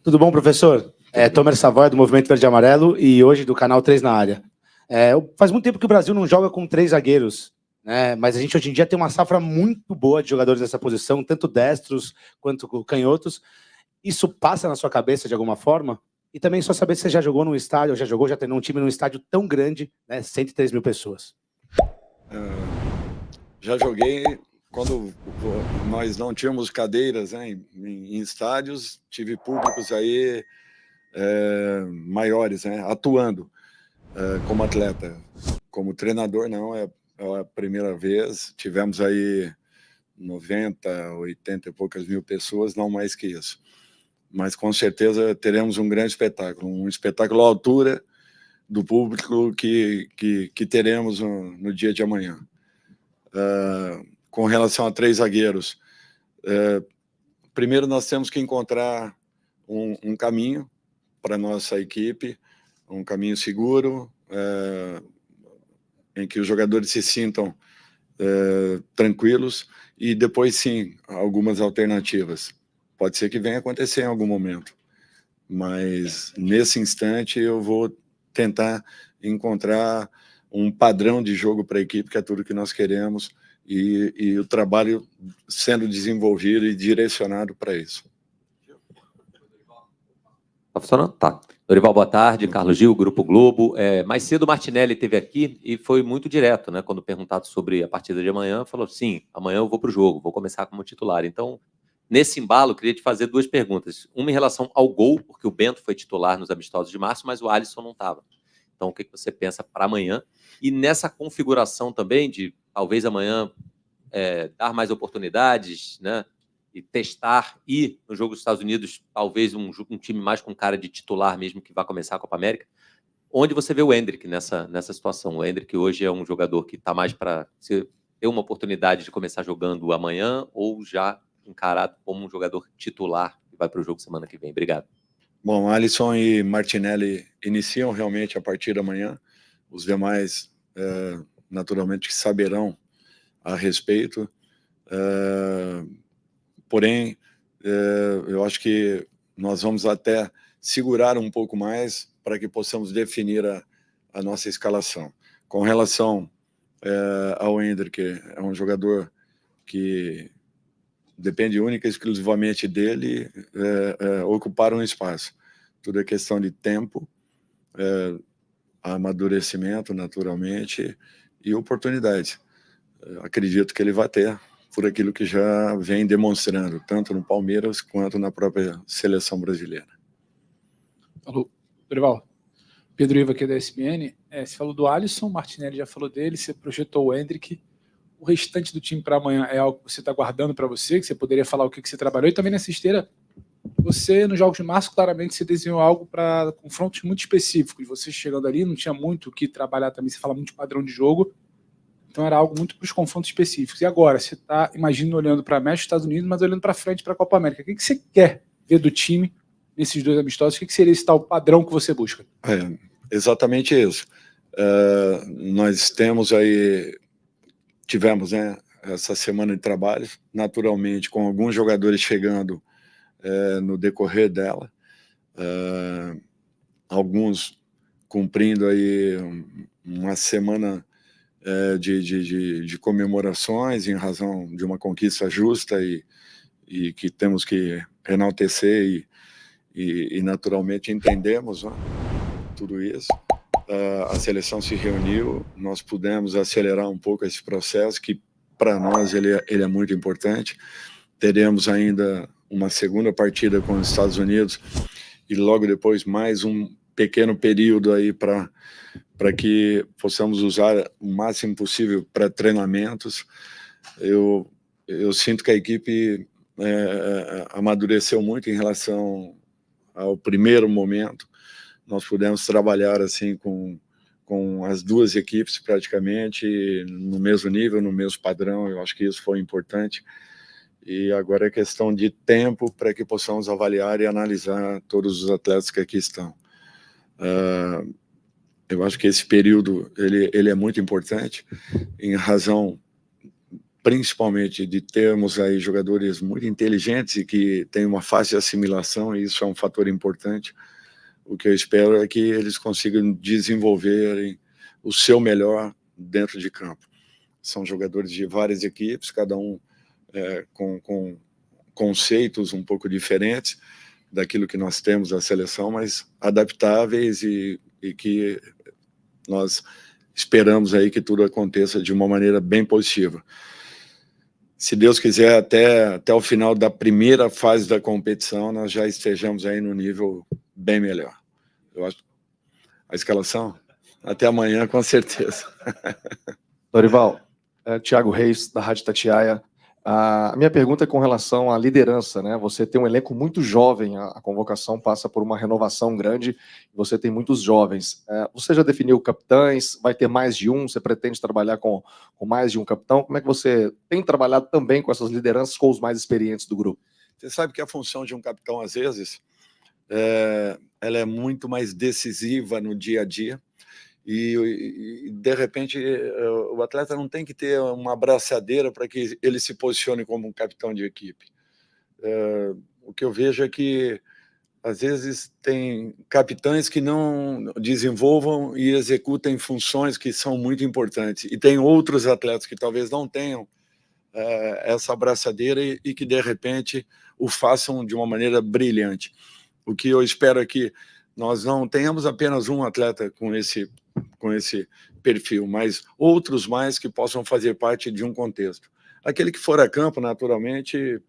Tudo bom, professor? Tomer Savoy, do Movimento Verde e Amarelo, e hoje do canal 3 na área. Faz muito tempo que o Brasil não joga com 3 zagueiros, né? Mas a gente hoje em dia tem uma safra muito boa de jogadores nessa posição, tanto destros quanto canhotos. Isso passa na sua cabeça de alguma forma? E também só saber se você já jogou num estádio, já treinou um time num estádio tão grande, né? 103 mil pessoas. Já joguei quando nós não tínhamos cadeiras, né, em estádios, tive públicos aí maiores, né, atuando como atleta. Como treinador, não, é a primeira vez. Tivemos aí 90, 80 e poucas mil pessoas, não mais que isso. Mas com certeza teremos um grande espetáculo, um espetáculo à altura do público que teremos no dia de amanhã. Com relação a 3 zagueiros, primeiro nós temos que encontrar um caminho para a nossa equipe, um caminho seguro, em que os jogadores se sintam tranquilos, e depois sim, algumas alternativas. Pode ser que venha acontecer em algum momento, mas nesse instante eu vou tentar encontrar um padrão de jogo para a equipe, que é tudo que nós queremos, e o trabalho sendo desenvolvido e direcionado para isso. Tá funcionando? Tá. Dorival, boa tarde. Carlos Gil, Grupo Globo. Mais cedo o Martinelli esteve aqui e foi muito direto, né? Quando perguntado sobre a partida de amanhã, falou: sim, amanhã eu vou para o jogo, vou começar como titular. Então, nesse embalo, eu queria te fazer 2 perguntas. Uma em relação ao gol, porque o Bento foi titular nos amistosos de março, mas o Alisson não estava. Então, o que você pensa para amanhã? E nessa configuração também de talvez amanhã dar mais oportunidades, né? E testar, e no jogo dos Estados Unidos, talvez um time mais com cara de titular mesmo, que vai começar a Copa América. Onde você vê o Endrick nessa situação? O Endrick hoje é um jogador que está mais para ter uma oportunidade de começar jogando amanhã, ou já encarado como um jogador titular que vai para o jogo semana que vem? Obrigado. Bom, Alisson e Martinelli iniciam realmente a partir da manhã. Os demais, naturalmente, saberão a respeito. Porém, eu acho que nós vamos até segurar um pouco mais para que possamos definir a nossa escalação. Com relação ao Endrick, é um jogador que depende única e exclusivamente dele ocupar um espaço. Tudo é questão de tempo, amadurecimento, naturalmente, e oportunidade. Acredito que ele vai ter, por aquilo que já vem demonstrando, tanto no Palmeiras quanto na própria seleção brasileira. Alô, Dorival. Pedro Iva aqui da ESPN. Você falou do Alisson, Martinelli já falou dele, você projetou o Endrick. O restante do time para amanhã é algo que você está guardando para você, que você poderia falar o que você trabalhou? E também nessa esteira, você, nos jogos de março, claramente você desenhou algo para confrontos muito específicos. Você chegando ali, não tinha muito o que trabalhar também, você fala muito de padrão de jogo, então era algo muito para os confrontos específicos. E agora, você está, imagina, olhando para México, Estados Unidos, mas olhando para frente para a Copa América. O que você quer ver do time nesses 2 amistosos? O que seria esse tal padrão que você busca? Exatamente isso. Nós tivemos, né, essa semana de trabalho, naturalmente, com alguns jogadores chegando no decorrer dela, alguns cumprindo aí uma semana de comemorações em razão de uma conquista justa e que temos que enaltecer e naturalmente entendemos, né, tudo isso. A seleção se reuniu, nós pudemos acelerar um pouco esse processo, que para nós ele é muito importante. Teremos ainda uma segunda partida com os Estados Unidos e logo depois mais um pequeno período aí para que possamos usar o máximo possível para treinamentos. Eu sinto que a equipe amadureceu muito em relação ao primeiro momento. Nós pudemos trabalhar assim com as 2 equipes praticamente no mesmo nível, no mesmo padrão. Eu acho que isso foi importante. E agora é questão de tempo para que possamos avaliar e analisar todos os atletas que aqui estão. Eu acho que esse período ele é muito importante em razão principalmente de termos aí jogadores muito inteligentes e que têm uma fácil assimilação, e isso é um fator importante. O que eu espero é que eles consigam desenvolverem o seu melhor dentro de campo. São jogadores de várias equipes, cada um com conceitos um pouco diferentes daquilo que nós temos da seleção, mas adaptáveis e que nós esperamos aí que tudo aconteça de uma maneira bem positiva. Se Deus quiser, até o final da primeira fase da competição, nós já estejamos aí no nível bem melhor. Eu acho a escalação, até amanhã, com certeza. Dorival, Thiago Reis, da Rádio Itatiaia. A minha pergunta é com relação à liderança, né? Você tem um elenco muito jovem, a convocação passa por uma renovação grande, você tem muitos jovens. Você já definiu capitães? Vai ter mais de um? Você pretende trabalhar com mais de um capitão? Como é que você tem trabalhado também com essas lideranças, com os mais experientes do grupo? Você sabe que a função de um capitão, às vezes, ela é muito mais decisiva no dia a dia, e de repente o atleta não tem que ter uma abraçadeira para que ele se posicione como um capitão de equipe. O que eu vejo é que às vezes tem capitães que não desenvolvam e executem funções que são muito importantes, e tem outros atletas que talvez não tenham essa abraçadeira e que de repente o façam de uma maneira brilhante. O que eu espero é que nós não tenhamos apenas um atleta com esse perfil, mas outros mais que possam fazer parte de um contexto. Aquele que for a campo, naturalmente,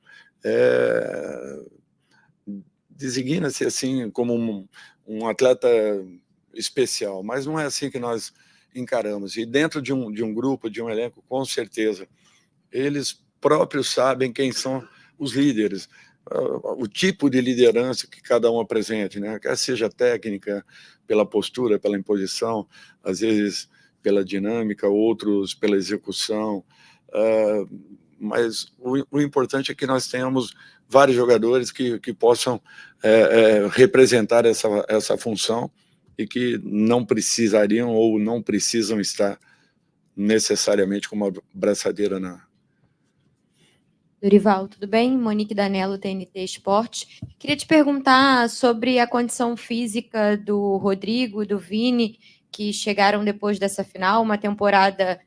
designa-se assim como um atleta especial, mas não é assim que nós encaramos. E dentro de um grupo, de um elenco, com certeza, eles próprios sabem quem são os líderes, o tipo de liderança que cada um apresente, né? Quer seja técnica, pela postura, pela imposição, às vezes pela dinâmica, outros pela execução, mas o importante é que nós tenhamos vários jogadores que possam representar essa função e que não precisariam ou não precisam estar necessariamente com uma braçadeira na... Dorival, tudo bem? Monique Danello, TNT Esportes. Queria te perguntar sobre a condição física do Rodrigo, do Vini, que chegaram depois dessa final, uma temporada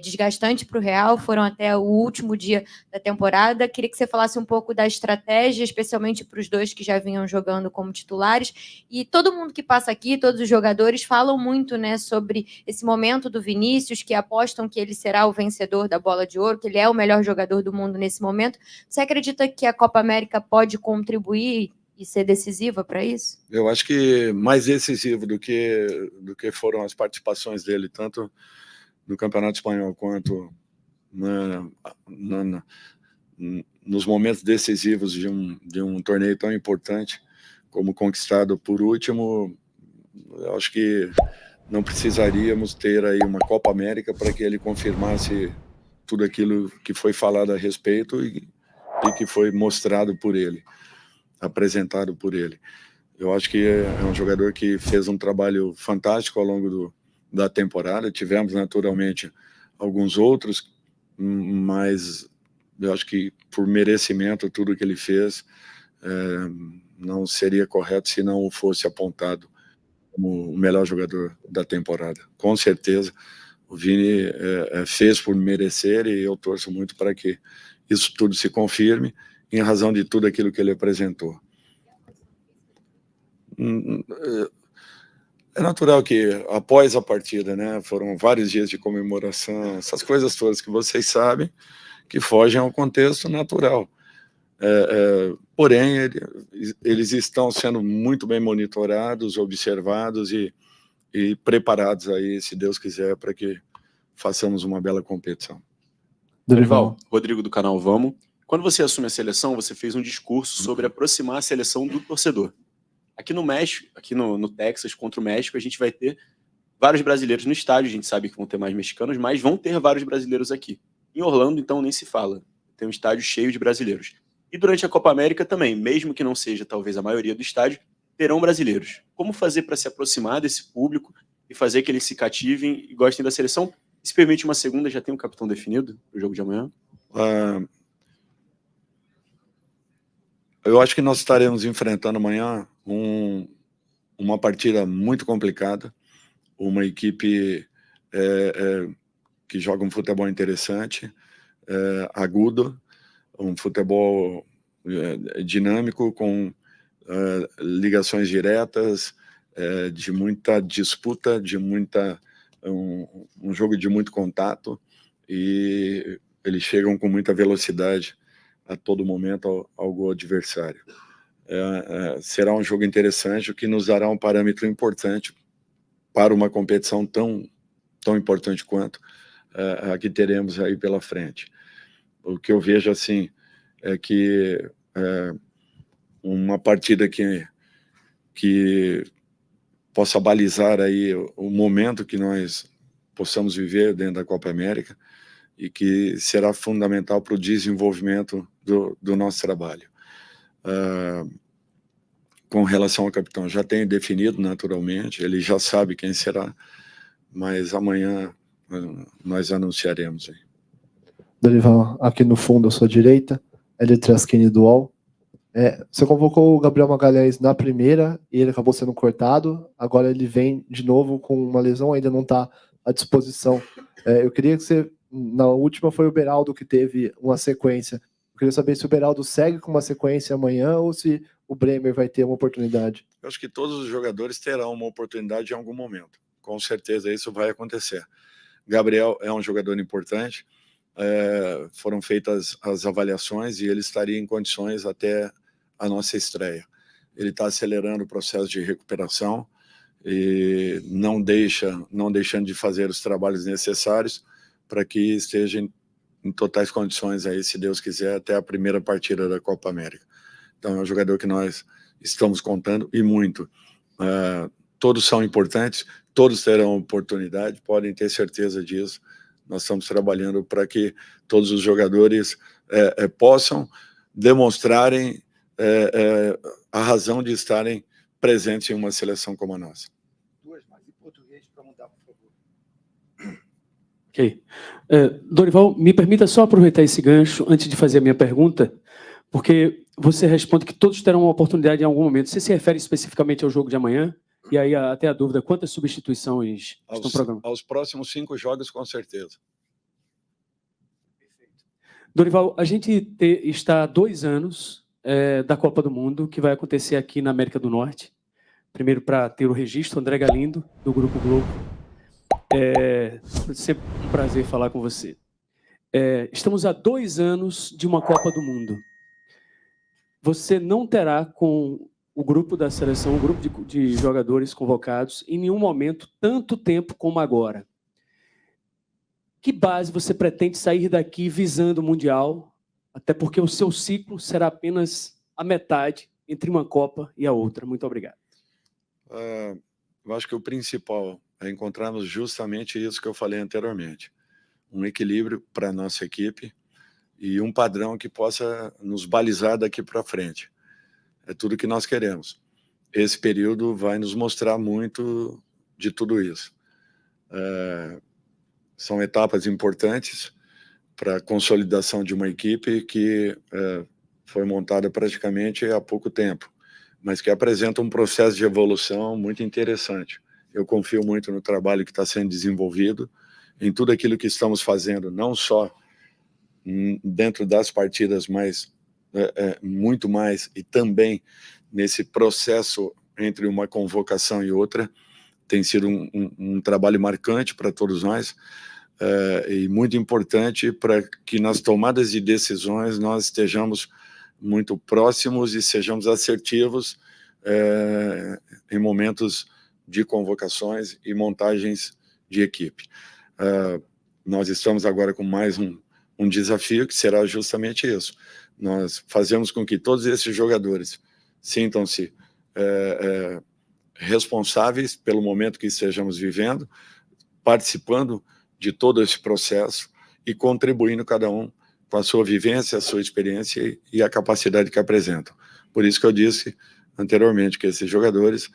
desgastante para o Real, foram até o último dia da temporada. Queria que você falasse um pouco da estratégia, especialmente para os dois que já vinham jogando como titulares. E todo mundo que passa aqui, todos os jogadores, falam muito, né, sobre esse momento do Vinícius, que apostam que ele será o vencedor da Bola de Ouro, que ele é o melhor jogador do mundo nesse momento. Você acredita que a Copa América pode contribuir e ser decisiva para isso? Eu acho que mais decisivo do que foram as participações dele, tanto no Campeonato Espanhol quanto nos momentos decisivos de um torneio tão importante como conquistado por último. Eu acho que não precisaríamos ter aí uma Copa América para que ele confirmasse tudo aquilo que foi falado a respeito e que foi mostrado por ele, apresentado por ele. Eu acho que é um jogador que fez um trabalho fantástico ao longo da temporada. Tivemos, naturalmente, alguns outros, mas eu acho que, por merecimento, tudo que ele fez não seria correto se não o fosse apontado como o melhor jogador da temporada. Com certeza, o Vini fez por merecer, e eu torço muito para que isso tudo se confirme em razão de tudo aquilo que ele apresentou. É natural que, após a partida, né, foram vários dias de comemoração, essas coisas todas que vocês sabem, que fogem ao contexto natural. Porém, eles estão sendo muito bem monitorados, observados e preparados aí, se Deus quiser, para que façamos uma bela competição. Dorival, Rodrigo do canal Vamos. Quando você assume a seleção, você fez um discurso sobre aproximar a seleção do torcedor. Aqui no México, aqui no Texas, contra o México, a gente vai ter vários brasileiros no estádio. A gente sabe que vão ter mais mexicanos, mas vão ter vários brasileiros aqui. Em Orlando, então, nem se fala. Tem um estádio cheio de brasileiros. E durante a Copa América também, mesmo que não seja talvez a maioria do estádio, terão brasileiros. Como fazer para se aproximar desse público e fazer que eles se cativem e gostem da seleção? Se permite uma segunda, já tem um capitão definido para o jogo de amanhã? Eu acho que nós estaremos enfrentando amanhã uma partida muito complicada, uma equipe que joga um futebol interessante, agudo, um futebol dinâmico, com ligações diretas, de muita disputa, um jogo de muito contato, e eles chegam com muita velocidade a todo momento ao gol adversário. Será um jogo interessante, o que nos dará um parâmetro importante para uma competição tão importante quanto a que teremos aí pela frente. O que eu vejo assim é que uma partida que possa balizar aí o momento que nós possamos viver dentro da Copa América e que será fundamental para o desenvolvimento do nosso trabalho. Com relação ao capitão, já tenho definido naturalmente, ele já sabe quem será, mas amanhã nós anunciaremos aí. Dorival, aqui no fundo à sua direita, Hélio Traschini do UOL. Você convocou o Gabriel Magalhães na primeira e ele acabou sendo cortado, agora ele vem de novo com uma lesão, ainda não está à disposição. Eu queria que você, na última foi o Beraldo que teve uma sequência, eu queria saber se o Beraldo segue com uma sequência amanhã ou se o Bremer vai ter uma oportunidade. Eu acho que todos os jogadores terão uma oportunidade em algum momento, com certeza isso vai acontecer. Gabriel é um jogador importante, foram feitas as avaliações e ele estaria em condições até a nossa estreia. Ele está acelerando o processo de recuperação e não deixando de fazer os trabalhos necessários para que esteja em totais condições aí, se Deus quiser, até a primeira partida da Copa América. Então é um jogador que nós estamos contando e muito. Todos são importantes, todos terão oportunidade, podem ter certeza disso. Nós estamos trabalhando para que todos os jogadores possam demonstrarem a razão de estarem presentes em uma seleção como a nossa. Duas mais em português para mudar, por favor. Ok. Dorival, me permita só aproveitar esse gancho antes de fazer a minha pergunta, porque você responde que todos terão uma oportunidade em algum momento. Você se refere especificamente ao jogo de amanhã? E aí até a dúvida, quantas substituições estão programadas? Aos próximos 5 jogos, com certeza. Dorival, a gente está há 2 anos da Copa do Mundo, que vai acontecer aqui na América do Norte. Primeiro, para ter o registro, André Galindo, do Grupo Globo. É sempre um prazer falar com você. Estamos há 2 anos de uma Copa do Mundo. Você não terá com o grupo da seleção, o grupo de jogadores convocados, em nenhum momento, tanto tempo como agora. Que base você pretende sair daqui visando o Mundial? Até porque o seu ciclo será apenas a metade entre uma Copa e a outra. Muito obrigado. Eu acho que o principal é encontrarmos justamente isso que eu falei anteriormente. Um equilíbrio para a nossa equipe e um padrão que possa nos balizar daqui para frente. É tudo que nós queremos. Esse período vai nos mostrar muito de tudo isso. São etapas importantes para a consolidação de uma equipe que foi montada praticamente há pouco tempo, mas que apresenta um processo de evolução muito interessante. Eu confio muito no trabalho que está sendo desenvolvido, em tudo aquilo que estamos fazendo, não só dentro das partidas, mas muito mais, e também nesse processo entre uma convocação e outra. Tem sido um trabalho marcante para todos nós, e muito importante para que nas tomadas de decisões nós estejamos muito próximos e sejamos assertivos em momentos de convocações e montagens de equipe. Nós estamos agora com mais um desafio que será justamente isso. Nós fazemos com que todos esses jogadores sintam-se responsáveis pelo momento que estejamos vivendo, participando de todo esse processo e contribuindo cada um com a sua vivência, a sua experiência e a capacidade que apresentam. Por isso que eu disse anteriormente que esses jogadores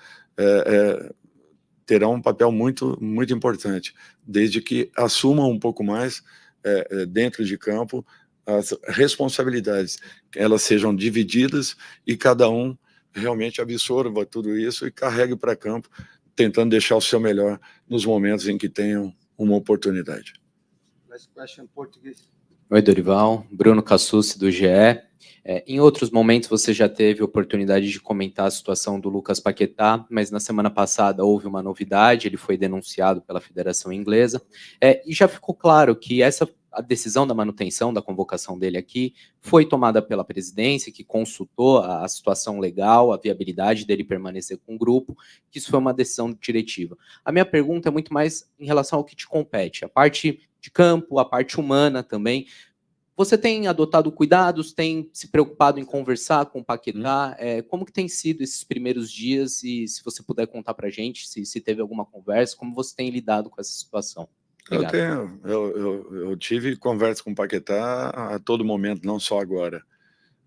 terão um papel muito, muito importante, desde que assumam um pouco mais dentro de campo as responsabilidades, elas sejam divididas e cada um realmente absorva tudo isso e carregue para campo, tentando deixar o seu melhor nos momentos em que tenham uma oportunidade. Oi, Dorival. Bruno Cassucci, do GE. Em outros momentos, você já teve oportunidade de comentar a situação do Lucas Paquetá, mas na semana passada houve uma novidade, ele foi denunciado pela Federação Inglesa, e já ficou claro que a decisão da manutenção da convocação dele aqui foi tomada pela presidência, que consultou a situação legal, a viabilidade dele permanecer com o grupo, que isso foi uma decisão diretiva. A minha pergunta é muito mais em relação ao que te compete, a parte de campo, a parte humana também. Você tem adotado cuidados, tem se preocupado em conversar com o Paquetá? Como que tem sido esses primeiros dias? E se você puder contar para a gente, se teve alguma conversa, como você tem lidado com essa situação? Eu tive conversa com o Paquetá a todo momento, não só agora.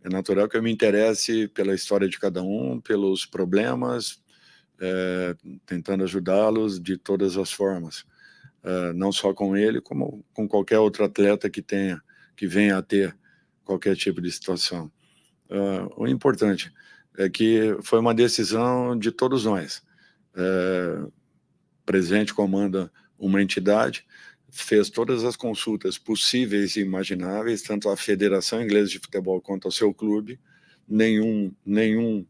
É natural que eu me interesse pela história de cada um, pelos problemas, tentando ajudá-los de todas as formas. Não só com ele, como com qualquer outro atleta que venha a ter qualquer tipo de situação. O importante é que foi uma decisão de todos nós. O presidente comanda uma entidade, fez todas as consultas possíveis e imagináveis, tanto à Federação Inglesa de Futebol quanto ao seu clube, nenhum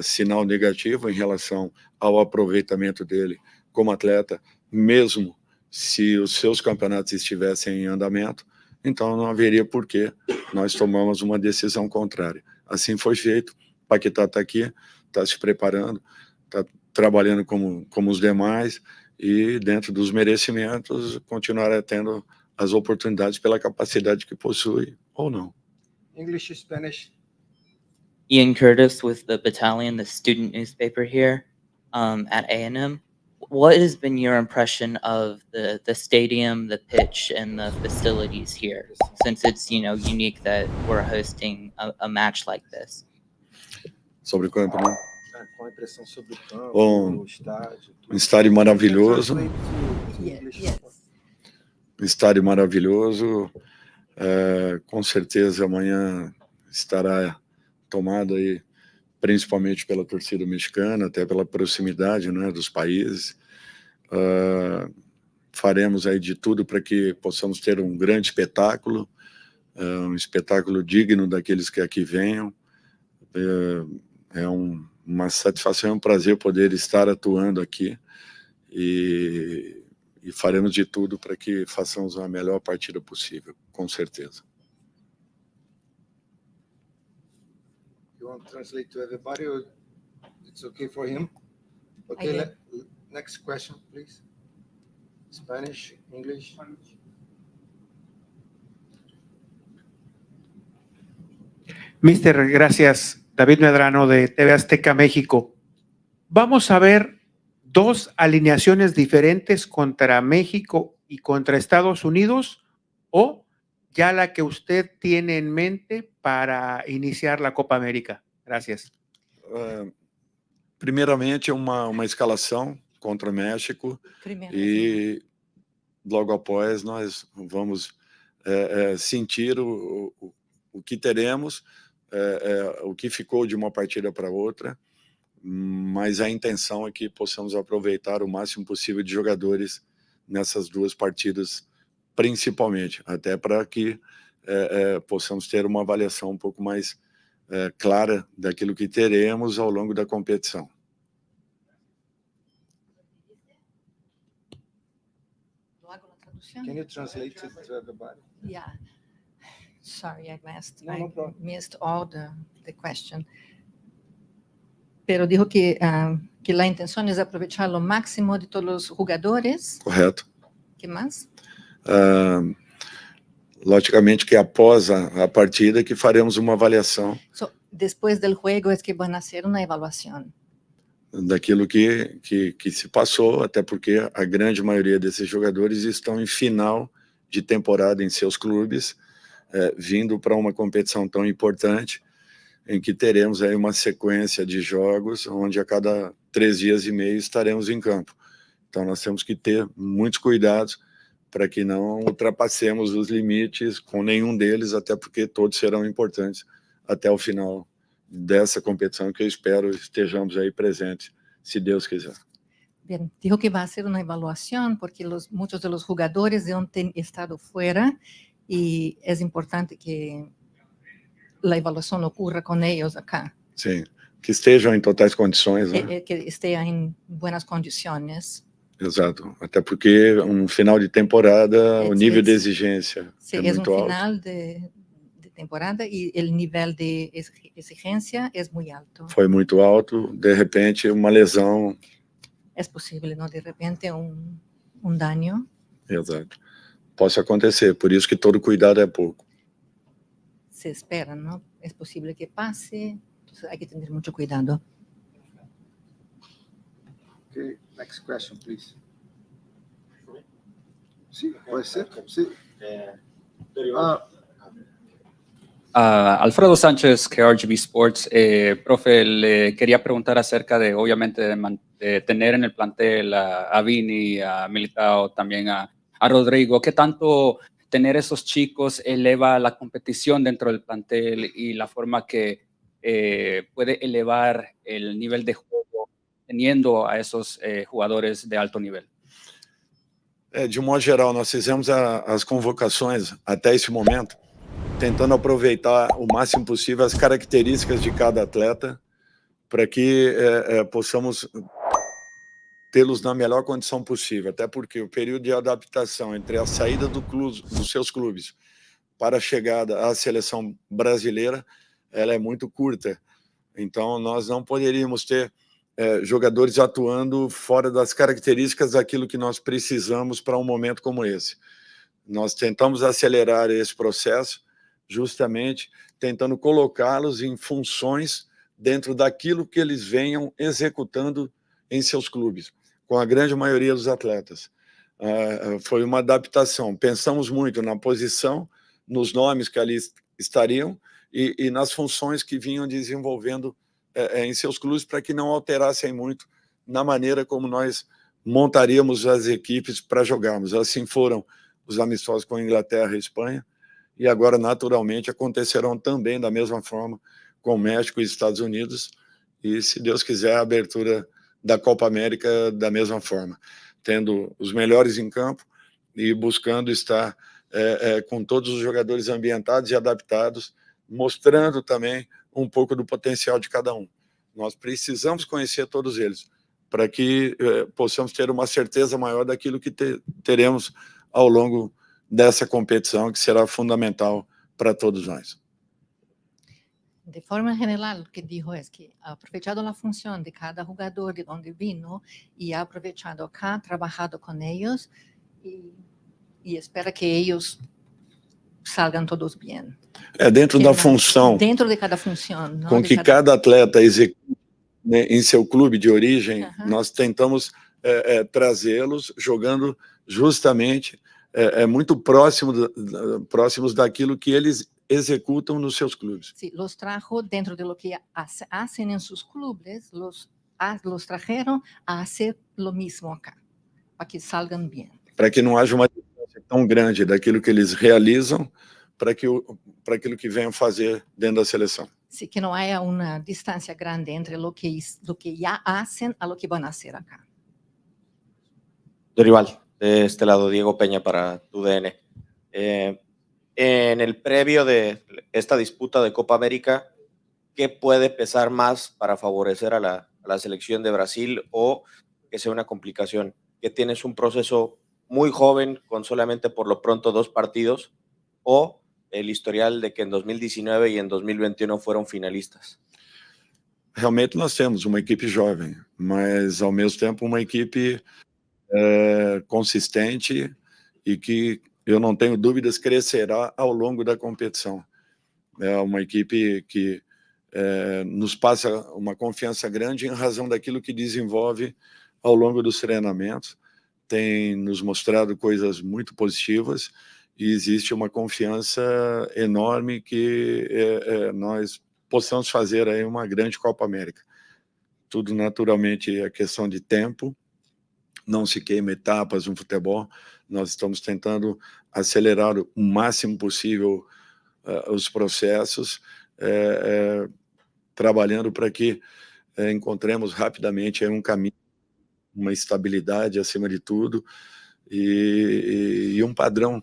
sinal negativo em relação ao aproveitamento dele como atleta, mesmo se os seus campeonatos estivessem em andamento. Então não haveria por que nós tomamos uma decisão contrária. Assim foi feito, o Paquetá está aqui, está se preparando, está trabalhando como os demais e dentro dos merecimentos continuará tendo as oportunidades pela capacidade que possui ou não. English, Spanish. Ian Curtis with the Battalion, the student newspaper here at A&M. What has been your impression of the stadium, the pitch, and the facilities here, since it's unique that we're hosting a match like this? Sobre o campo, né? Com a impressão sobre o campo, Bom, o estádio. um estádio maravilhoso. Um estádio maravilhoso. Com certeza amanhã estará tomado aí, principalmente pela torcida mexicana, até pela proximidade, né, dos países. Faremos aí de tudo para que possamos ter um grande espetáculo, um espetáculo digno daqueles que aqui venham. Uma satisfação, um prazer poder estar atuando aqui e faremos de tudo para que façamos a melhor partida possível, com certeza. You want to translate to everybody, or it's okay for him? Okay, next question, please. Spanish, English. Mister, gracias. David Medrano de TV Azteca México. Vamos a ver dos alineaciones diferentes contra México y contra Estados Unidos, o ya la que usted tiene en mente para iniciar la Copa América. Gracias. Primeiramente, uma escalação contra o México e logo após nós vamos sentir o que teremos, o que ficou de uma partida para outra, mas a intenção é que possamos aproveitar o máximo possível de jogadores nessas duas partidas, principalmente, até para que possamos ter uma avaliação um pouco mais clara daquilo que teremos ao longo da competição. Can you translate it to everybody? Yeah. Sorry, I No problem. missed all the question. Pero dijo que la intención es aprovechar lo máximo de todos los jugadores. Correto. ¿Qué más? Logicamente que após a partida que faremos uma avaliação Después del juego es que van a hacer una evaluación. daquilo que se passou, até porque a grande maioria desses jogadores estão em final de temporada em seus clubes, vindo para uma competição tão importante, em que teremos aí uma sequência de jogos, onde a cada 3 dias e meio estaremos em campo. Então nós temos que ter muitos cuidados para que não ultrapassemos os limites com nenhum deles, até porque todos serão importantes até o final dessa competição, que eu espero estejamos aí presentes, se Deus quiser. Bien, dijo que va a hacer una evaluación porque muchos de los jugadores han estado fuera y es importante que la evaluación ocurra con ellos acá, Sim, que estejam em totais condições, né? que estén en buenas condiciones. Exato, até porque um final de temporada, o nível de exigência Sí, é es un muito alto. final de temporada y el nivel de exigencia es muy alto. Foi muito alto, de repente uma lesão. Es posible, ¿no? De repente un daño. Exato. Possa acontecer, por isso que todo cuidado é pouco. Se espera, ¿no? Es posible que pase, entonces hay que tener mucho cuidado. Okay, next question, please. Sí, puede ser, sí. Alfredo Sánchez, KRGB Sports. Profe, le quería preguntar acerca de, obviamente, de tener en el plantel a Vini, a Militao, también a Rodrigo. ¿Qué tanto tener esos chicos eleva la competición dentro del plantel y la forma que puede elevar el nivel de juego teniendo a esos jugadores de alto nivel? De modo geral, nós fizemos as convocações até esse momento, tentando aproveitar o máximo possível as características de cada atleta, para que possamos tê-los na melhor condição possível, até porque o período de adaptação entre a saída dos seus clubes para a chegada à seleção brasileira, ela é muito curta. Então, nós não poderíamos ter jogadores atuando fora das características daquilo que nós precisamos para um momento como esse. Nós tentamos acelerar esse processo, justamente tentando colocá-los em funções dentro daquilo que eles venham executando em seus clubes, com a grande maioria dos atletas. Foi uma adaptação. Pensamos muito na posição, nos nomes que ali estariam e nas funções que vinham desenvolvendo em seus clubes, para que não alterassem muito na maneira como nós montaríamos as equipes para jogarmos. Assim foram os amistosos com a Inglaterra e Espanha, e agora, naturalmente, acontecerão também da mesma forma com o México e Estados Unidos, e, se Deus quiser, a abertura da Copa América da mesma forma, tendo os melhores em campo e buscando estar com todos os jogadores ambientados e adaptados, mostrando também um pouco do potencial de cada um. Nós precisamos conhecer todos eles, para que possamos ter uma certeza maior daquilo que teremos ao longo dessa competição, que será fundamental para todos nós. De forma general, lo que dijo es que ha aprovechado la función de cada jugador de donde vino y ha aprovechado acá, trabajado con ellos y espera que ellos salgan todos bien. Dentro da função. Dentro de cada função. Não? Com que cada atleta execute, né, em seu clube de origem, nós tentamos trazê-los jogando justamente muito próximos daquilo que eles executam nos seus clubes. Sí, los trajo dentro de lo que hacen en sus clubes, los trajeron a hacer lo mismo acá, para que salgan bien. Para que não haja uma distância tão grande daquilo que eles realizam para aquilo que venham fazer dentro da seleção. Sí, que no haya una distancia grande entre lo que ya hacen a lo que van a hacer acá. Dorival, de este lado, Diego Peña para TUDN. En el previo de esta disputa de Copa América, ¿qué puede pesar más para favorecer a la selección de Brasil o que sea una complicación? Que tienes un proceso muy joven con solamente por lo pronto 2 partidos o el historial de que en 2019 y en 2021 fueron finalistas? Realmente nós temos uma equipe jovem, mas ao mesmo tempo uma equipe consistente e que eu não tenho dúvidas crescerá ao longo da competição. É uma equipe que nos passa uma confiança grande em razão daquilo que desenvolve ao longo dos treinamentos, tem nos mostrado coisas muito positivas e existe uma confiança enorme que nós possamos fazer aí uma grande Copa América. Tudo naturalmente é questão de tempo, não se queima etapas no futebol. Nós estamos tentando acelerar o máximo possível os processos, trabalhando para que encontremos rapidamente aí um caminho, uma estabilidade acima de tudo, e um padrão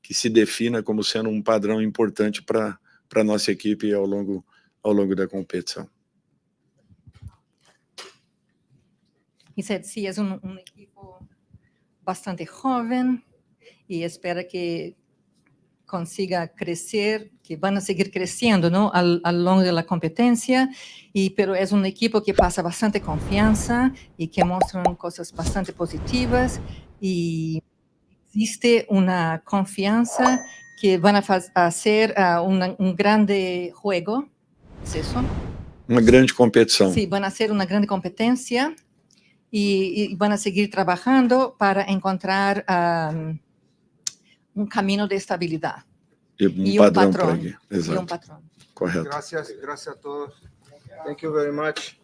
que se defina como sendo um padrão importante para a nossa equipe ao longo da competição. Sí, es un equipo bastante joven y espera que consiga crecer, que van a seguir creciendo, ¿no? Al longo de la competencia, pero es un equipo que pasa bastante confianza y que muestran cosas bastante positivas y existe una confianza que van a hacer un grande juego, ¿es eso? Uma grande competição. Sí, van a hacer una grande competencia y van a seguir trabajando para encontrar un camino de estabilidad. E padrão para patrón. aqui. Y un Exato. patrón. Correto. Gracias a todos. Thank you very much.